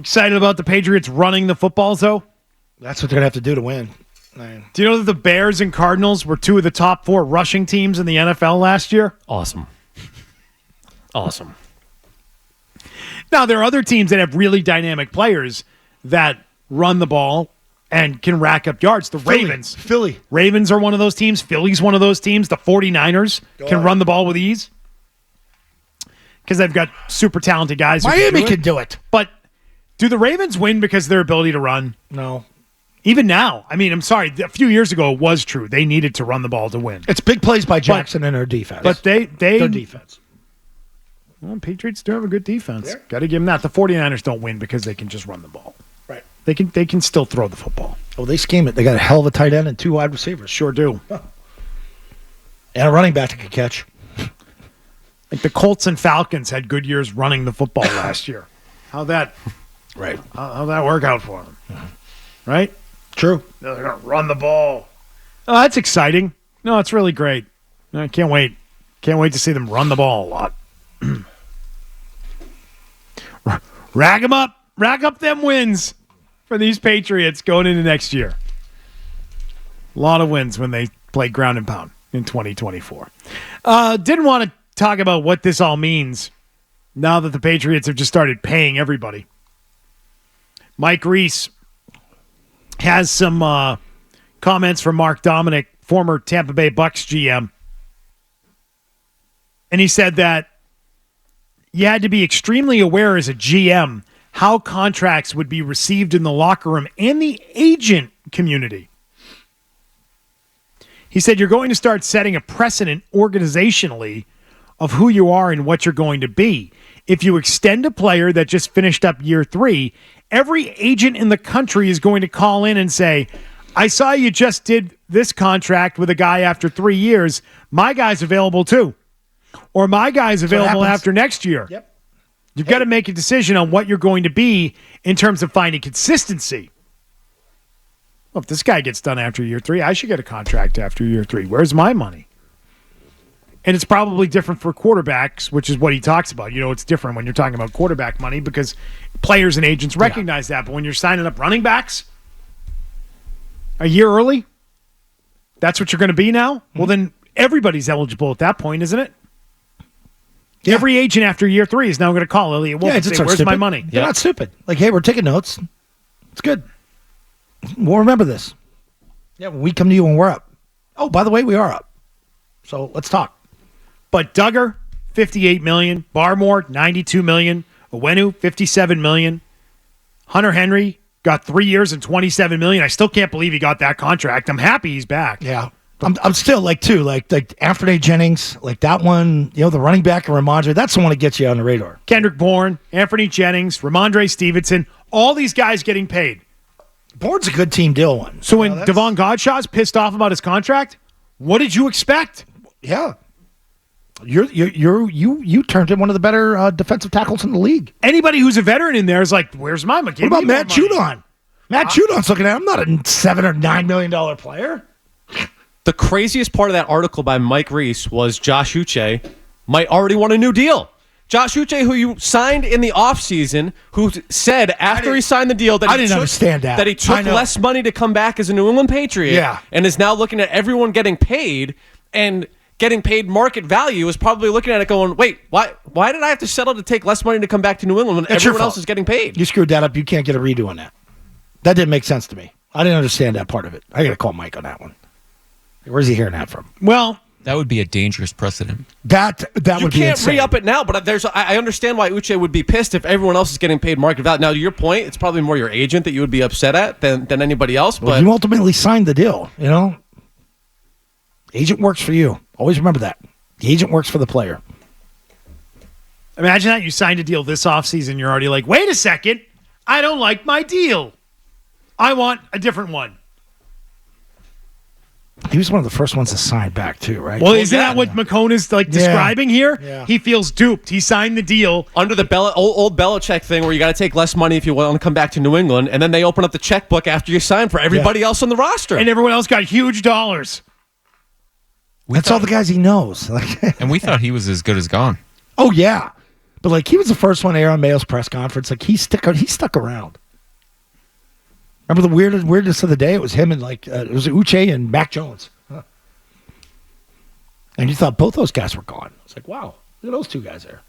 Excited about the Patriots running the football, though? That's what they're going to have to do to win. Do you know that the Bears and Cardinals were two of the top 4 rushing teams in the NFL last year? Awesome. Now, there are other teams that have really dynamic players that run the ball and can rack up yards. The Ravens. Philly. Ravens are one of those teams. Philly's one of those teams. The 49ers can run the ball with ease because they've got super talented guys. Miami can do it. But do the Ravens win because of their ability to run? No. Even now. I mean, I'm sorry. A few years ago, it was true. They needed to run the ball to win. It's big plays by Jackson and their defense. But their defense. Well, Patriots do have a good defense. Yeah. Got to give them that. The 49ers don't win because they can just run the ball. Right. They can still throw the football. Oh, they scheme it. They got a hell of a tight end and 2 wide receivers. Sure do. Huh. And a running back that can catch. Like the Colts and Falcons had good years running the football last year. How'd that work out for them? Mm-hmm. Right? True. They're going to run the ball. Oh, that's exciting. No, it's really great. I can't wait. Can't wait to see them run the ball a lot. Rack them up. Rack up them wins for these Patriots going into next year. A lot of wins when they play ground and pound in 2024. Didn't want to talk about what this all means now that the Patriots have just started paying everybody. Mike Reese has some comments from Marc Dominic, former Tampa Bay Bucks GM. And he said that you had to be extremely aware as a GM how contracts would be received in the locker room and the agent community. He said you're going to start setting a precedent organizationally of who you are and what you're going to be. If you extend a player that just finished up year 3, every agent in the country is going to call in and say, I saw you just did this contract with a guy after 3 years. My guy's available too. Or my guy's available after next year. Yep. You've got to make a decision on what you're going to be in terms of finding consistency. Well, if this guy gets done after year 3, I should get a contract after year 3. Where's my money? And it's probably different for quarterbacks, which is what he talks about. You know, it's different when you're talking about quarterback money because players and agents recognize that. But when you're signing up running backs a year early, that's what you're going to be now? Well, then everybody's eligible at that point, isn't it? Yeah. Every agent after year 3 is now going to call Elliot Wolf and say, where's my money? They're not stupid. Like, hey, we're taking notes. It's good. We'll remember this. Yeah, when we come to you when we're up. Oh, by the way, we are up. So let's talk. But Duggar, $58 million. Barmore, $92 million. Owenu, $57 million. Hunter Henry got 3 years and $27 million. I still can't believe he got that contract. I'm happy he's back. Yeah. I'm still like Anthony Jennings, like that one, you know, the running back and Ramondre, that's the one that gets you on the radar. Kendrick Bourne, Anthony Jennings, Ramondre Stevenson, all these guys getting paid. Bourne's a good team deal one. So when Devon Godshaw's pissed off about his contract, what did you expect? Yeah. You turned in one of the better defensive tackles in the league. Anybody who's a veteran in there is like, where's my money? What about Matt Judon? Matt Judon's looking at him, not a $7 or $9 million player. The craziest part of that article by Mike Reese was Josh Uche might already want a new deal. Josh Uche, who you signed in the offseason, who said after he signed the deal that he took less money to come back as a New England Patriot and is now looking at everyone getting paid and getting paid market value is probably looking at it going, wait, why did I have to settle to take less money to come back to New England when everyone else is getting paid? You screwed that up. You can't get a redo on that. That didn't make sense to me. I didn't understand that part of it. I got to call Mike on that one. Where's he hearing that from? Well, that would be a dangerous precedent. That would be insane. You can't re-up it now, but I understand why Uche would be pissed if everyone else is getting paid market value. Now, to your point, it's probably more your agent that you would be upset at than anybody else. But you ultimately signed the deal, you know? Agent works for you. Always remember that. The agent works for the player. Imagine that you signed a deal this offseason. You're already like, wait a second. I don't like my deal. I want a different one. He was one of the first ones to sign back, too, right? Well, isn't that what McKone is describing here? Yeah. He feels duped. He signed the deal. Under the old Belichick thing where you got to take less money if you want to come back to New England, and then they open up the checkbook after you sign for everybody else on the roster. And everyone else got huge dollars. That's all the guys he knows. And we thought he was as good as gone. Oh, yeah. But like he was the first one there on Mayo's press conference. Like he stuck around. Remember the weirdness of the day? It was him and it was Uche and Mac Jones. Huh. And you thought both those guys were gone. It's like, wow, look at those two guys there.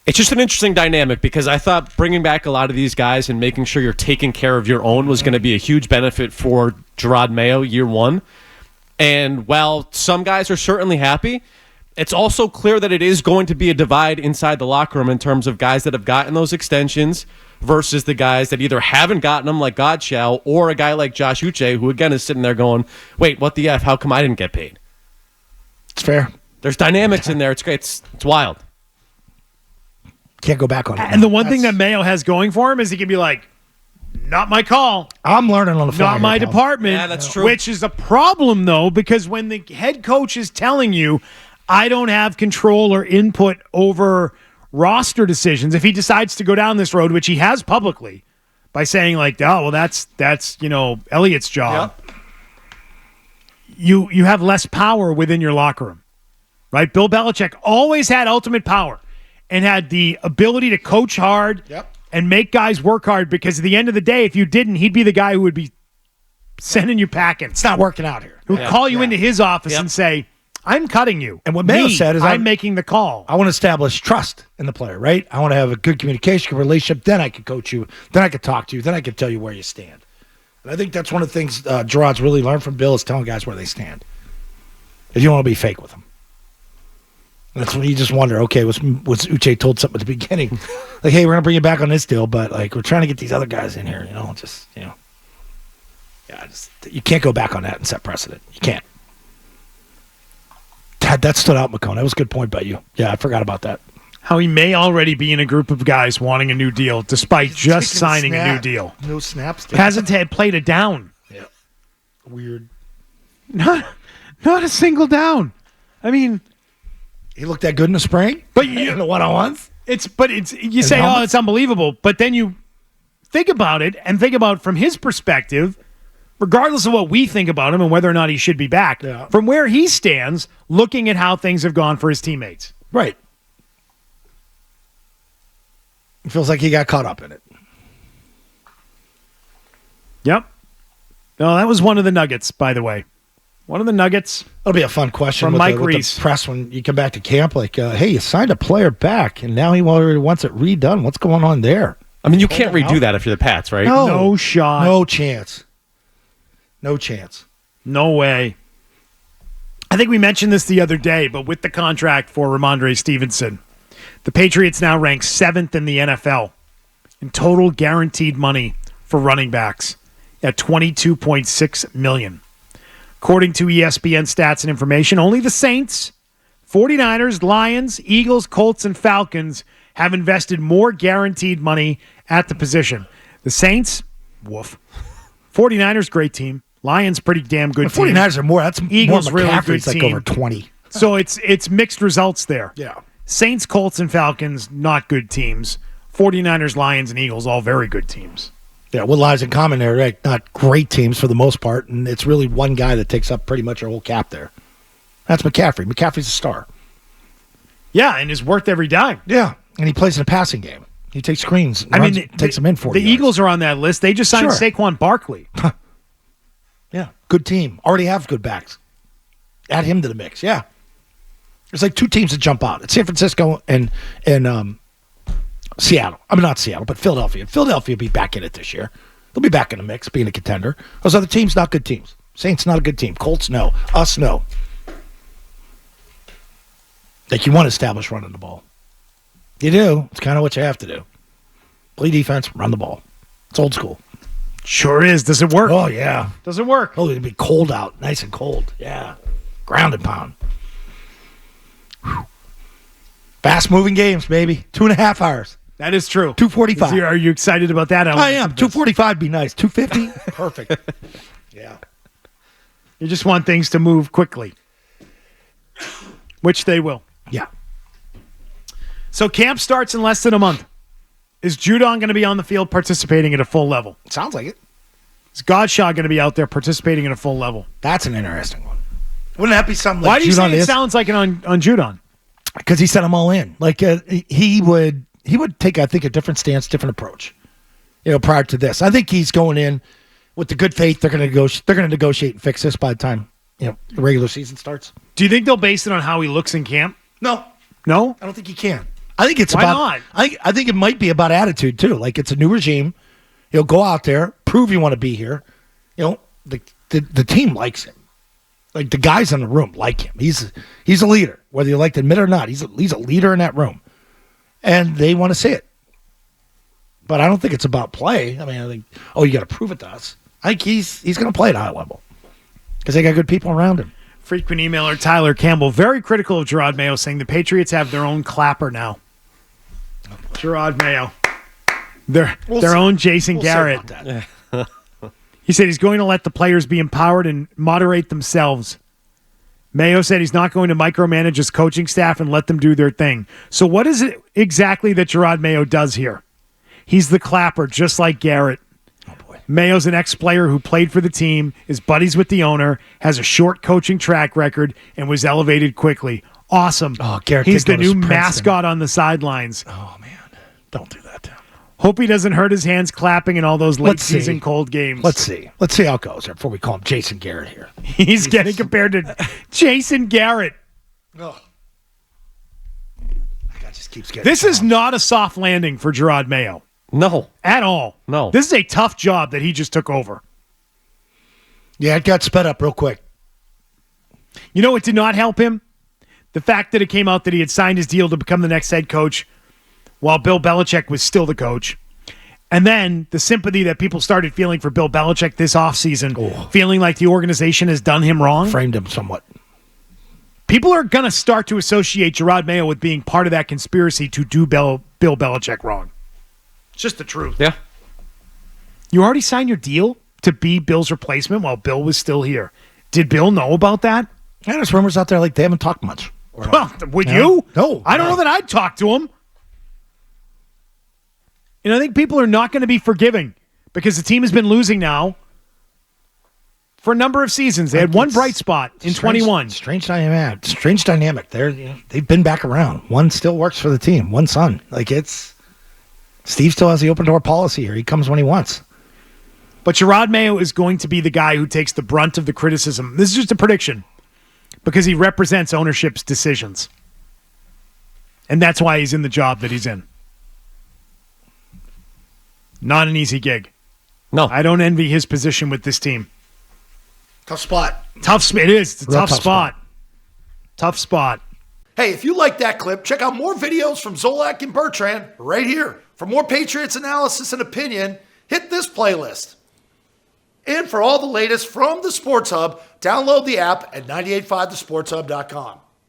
It's just an interesting dynamic because I thought bringing back a lot of these guys and making sure you're taking care of your own was going to be a huge benefit for Gerard Mayo year one. And while some guys are certainly happy, it's also clear that it is going to be a divide inside the locker room in terms of guys that have gotten those extensions versus the guys that either haven't gotten them like Godshall or a guy like Josh Uche who, again, is sitting there going, wait, what the F? How come I didn't get paid? It's fair. There's dynamics in there. It's great. It's wild. Can't go back on it. And the one thing that Mayo has going for him is he can be like, not my call. I'm learning on the fly. Not my here, pal. department. Yeah, that's true. Which is a problem, though, because when the head coach is telling you, I don't have control or input over roster decisions, if he decides to go down this road, which he has publicly, by saying like, oh, well, that's Elliott's job. Yep. You have less power within your locker room, right? Bill Belichick always had ultimate power and had the ability to coach hard and make guys work hard because at the end of the day, if you didn't, he'd be the guy who would be sending you packing. It's not working out here. Who would call you into his office and say, I'm cutting you. And what Mayo said is I'm making the call. I want to establish trust in the player, right? I want to have a good communication relationship. Then I can coach you. Then I can talk to you. Then I can tell you where you stand. And I think that's one of the things Gerard's really learned from Bill is telling guys where they stand. Because you don't want to be fake with them. That's when you just wonder, okay, was Uche told something at the beginning? Like, hey, we're going to bring you back on this deal, but like we're trying to get these other guys in here, you can't go back on that and set precedent. You can't. That stood out, McKone. That was a good point by you. Yeah, I forgot about that. How he may already be in a group of guys wanting a new deal despite just signing a new deal. No snaps. Hasn't had played a down. Yeah. Weird. Not a single down. I mean, he looked that good in the spring, but in the one-on-ones. You say, oh, it's unbelievable, but then you think about it and think about from his perspective, regardless of what we think about him and whether or not he should be back, from where he stands, looking at how things have gone for his teammates. Right. It feels like he got caught up in it. Yep. No, that was one of the nuggets, by the way. One of the nuggets. That'll be a fun question from with Mike with Reese. the press when you come back to camp. Like, hey, you signed a player back, and now he already wants it redone. What's going on there? I mean, you can't redo that if you're the Pats, right? No shot. No chance. No chance. No way. I think we mentioned this the other day, but with the contract for Ramondre Stevenson, the Patriots now rank 7th in the NFL in total guaranteed money for running backs at $22.6 million. According to ESPN stats and information, only the Saints, 49ers, Lions, Eagles, Colts, and Falcons have invested more guaranteed money at the position. The Saints, woof. 49ers, great team. Lions, pretty damn good team. 49ers are more. That's Eagles, more really McCaffrey's good like team. over 20. So it's mixed results there. Yeah. Saints, Colts, and Falcons, not good teams. 49ers, Lions, and Eagles, all very good teams. Yeah, what lies in common there, right? Not great teams for the most part, and it's really one guy that takes up pretty much our whole cap there. That's McCaffrey. McCaffrey's a star. Yeah, and is worth every dime. Yeah, and he plays in a passing game. He takes screens. Takes them in 40 The Eagles are on that list. They just signed Saquon Barkley. Yeah, good team. Already have good backs. Add him to the mix. Yeah. There's like two teams that jump out. It's San Francisco and Seattle. I mean, not Seattle, but Philadelphia. Philadelphia will be back in it this year. They'll be back in the mix, being a contender. Those other teams, not good teams. Saints, not a good team. Colts, no. Us, no. Like, you want to establish running the ball. You do. It's kind of what you have to do. Play defense, run the ball. It's old school. Sure is. Does it work? Oh, yeah. Does it work? Oh, it'd be cold out. Nice and cold. Yeah. Ground and pound. Fast-moving games, baby. 2.5 hours. That is true. 2:45. Are you excited about that? I am. 2:45 would be nice. 2:50? Perfect. Yeah. You just want things to move quickly, which they will. Yeah. So camp starts in less than a month. Is Judon going to be on the field participating at a full level? Sounds like it. Is Godshall going to be out there participating at a full level? That's an interesting one. Wouldn't that be something Why like do you Judon say it is? sounds like it on Judon? Because he sent them all in. Like he would take, I think, a different stance, different approach. Prior to this, I think he's going in with the good faith they're going to negotiate and fix this by the time the regular season starts. Do you think they'll base it on how he looks in camp? No, No? I don't think he can. I think it's Why about. not? I think it might be about attitude too. Like it's a new regime. Go out there, prove you want to be here. The team likes him. Like the guys in the room like him. He's a leader, whether you like to admit it or not. He's a leader in that room, and they want to see it. But I don't think it's about play. I mean, I think, you got to prove it to us. I think he's going to play at a high level because they got good people around him. Frequent emailer Tyler Campbell, very critical of Gerard Mayo, saying the Patriots have their own clapper now. Gerard Mayo. Their own Jason Garrett. He said he's going to let the players be empowered and moderate themselves. Mayo said he's not going to micromanage his coaching staff and let them do their thing. So what is it exactly that Gerard Mayo does here? He's the clapper, just like Garrett. Oh, boy. Mayo's an ex-player who played for the team, is buddies with the owner, has a short coaching track record, and was elevated quickly. Awesome. Oh, Garrett He's did the go to new Princeton. mascot on the sidelines. Oh, man. Don't do that to him. Hope he doesn't hurt his hands clapping in all those Let's see. late-season cold games. Let's see how it goes before we call him Jason Garrett here. He's getting compared to Jason Garrett. Oh. That guy just keeps getting This is not a soft landing for Gerard Mayo. No. At all. No. This is a tough job that he just took over. Yeah, it got sped up real quick. You know what did not help him? The fact that it came out that he had signed his deal to become the next head coach while Bill Belichick was still the coach. And then the sympathy that people started feeling for Bill Belichick this offseason, feeling like the organization has done him wrong. Framed him somewhat. People are going to start to associate Gerard Mayo with being part of that conspiracy to do Bill Belichick wrong. It's just the truth. Yeah. You already signed your deal to be Bill's replacement while Bill was still here. Did Bill know about that? Yeah, there's rumors out there like they haven't talked much. Well, would you? No. I don't know that I'd talk to him. And I think people are not going to be forgiving because the team has been losing now for a number of seasons. They had one bright spot in 21. Strange dynamic. They've been back around. One still works for the team. One son. Steve still has the open door policy here. He comes when he wants. But Gerard Mayo is going to be the guy who takes the brunt of the criticism. This is just a prediction because he represents ownership's decisions. And that's why he's in the job that he's in. Not an easy gig. No. I don't envy his position with this team. Tough spot. It is. It's a Real tough spot. Tough spot. Hey, if you like that clip, check out more videos from Zolak and Bertrand right here. For more Patriots analysis and opinion, hit this playlist. And for all the latest from the Sports Hub, download the app at 985thesportshub.com.